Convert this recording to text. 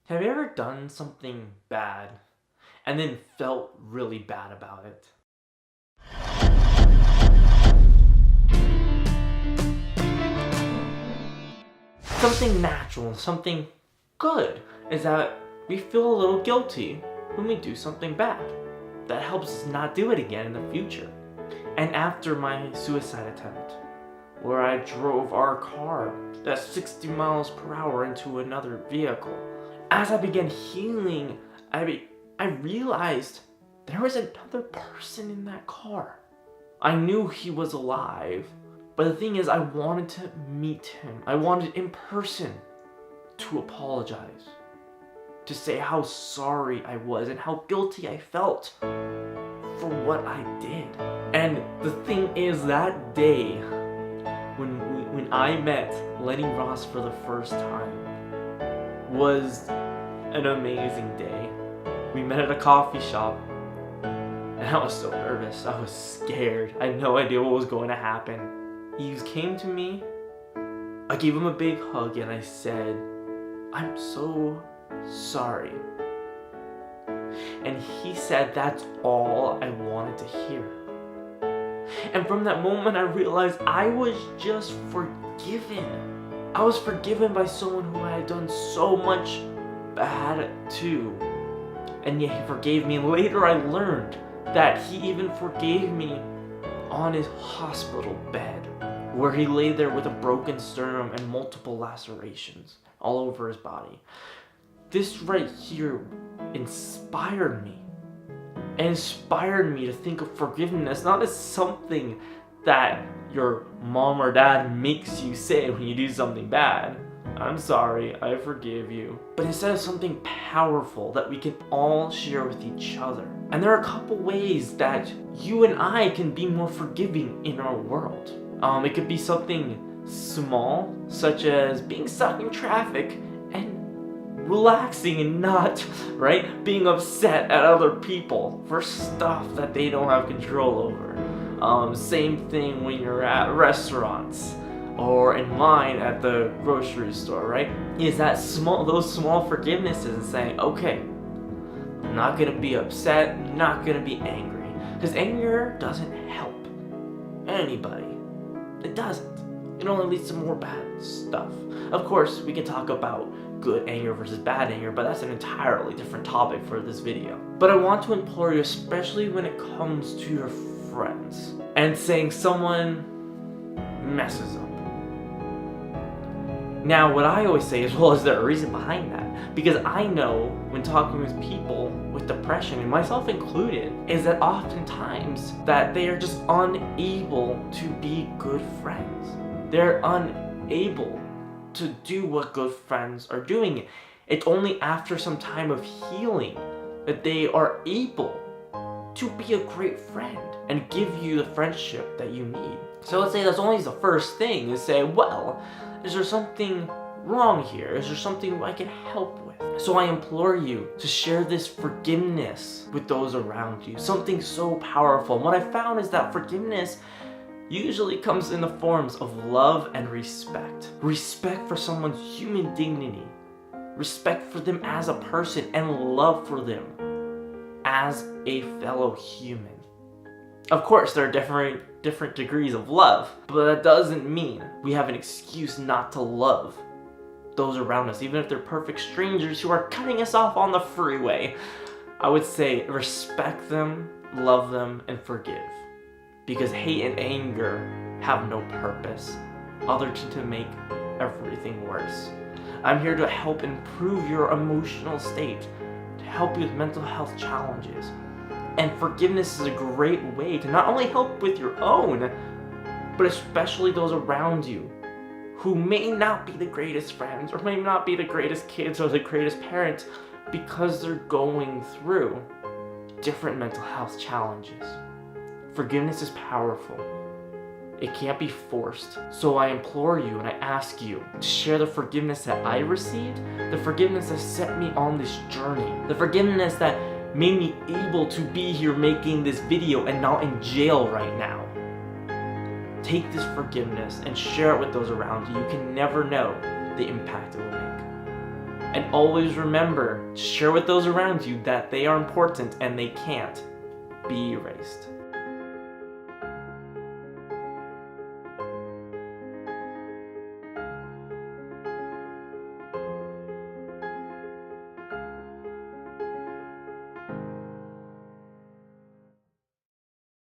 Have you ever done something bad and then felt really bad about it? Something natural, something good is that we feel a little guilty when we do something bad. That helps us not do it again in the future. And after my suicide attempt, where I drove our car at 60 miles per hour into another vehicle, as I began healing, I realized there was another person in that car. I knew he was alive, but the thing is, I wanted to meet him. I wanted in person to apologize, to say how sorry I was and how guilty I felt for what I did. And the thing is, that day, when I met Lenny Ross for the first time, was an amazing day. We met at a coffee shop, and I was so nervous. I was scared. I had no idea what was going to happen. He came to me, I gave him a big hug, and I said, "I'm so sorry." And he said, "That's all I wanted to hear." And from that moment, I realized I was just forgiven. I was forgiven by someone who I had done so much bad to. And yet he forgave me. And later I learned that he even forgave me on his hospital bed, where he lay there with a broken sternum and multiple lacerations all over his body. This right here inspired me. It inspired me to think of forgiveness not as something that your mom or dad makes you say when you do something bad. "I'm sorry, I forgive you." But instead of something powerful that we can all share with each other. And there are a couple ways that you and I can be more forgiving in our world. It could be something small, such as being stuck in traffic and relaxing and not, right, being upset at other people for stuff that they don't have control over. Same thing when you're at restaurants or in line at the grocery store, right? Is that those small forgivenesses and saying, "Okay, I'm not gonna be upset, not gonna be angry," because anger doesn't help anybody. It doesn't. It only leads to more bad stuff. Of course, we can talk about good anger versus bad anger, but that's an entirely different topic for this video. But I want to implore you, especially when it comes to your friends, and saying someone messes up. Now, what I always say is, well, is there a reason behind that? Because I know when talking with people with depression, and myself included, is that oftentimes that they are just unable to be good friends. They're unable to do what good friends are doing. It's only after some time of healing that they are able to be a great friend and give you the friendship that you need. So let's say that's only the first thing, is say, well, is there something wrong here? Is there something I can help with? So I implore you to share this forgiveness with those around you. Something so powerful. And what I found is that forgiveness usually comes in the forms of love and respect. Respect for someone's human dignity. Respect for them as a person, and love for them as a fellow human. Of course, there are different degrees of love, but that doesn't mean we have an excuse not to love those around us, even if they're perfect strangers who are cutting us off on the freeway. I would say respect them, love them, and forgive. Because hate and anger have no purpose other than to make everything worse. I'm here to help improve your emotional state, to help you with mental health challenges. And forgiveness is a great way to not only help with your own, but especially those around you who may not be the greatest friends, or may not be the greatest kids or the greatest parents, because they're going through different mental health challenges. Forgiveness is powerful. It can't be forced. So I implore you and I ask you to share the forgiveness that I received, the forgiveness that set me on this journey, the forgiveness that made me able to be here making this video and not in jail right now. Take this forgiveness and share it with those around you. You can never know the impact it will make. And always remember to share with those around you that they are important and they can't be erased.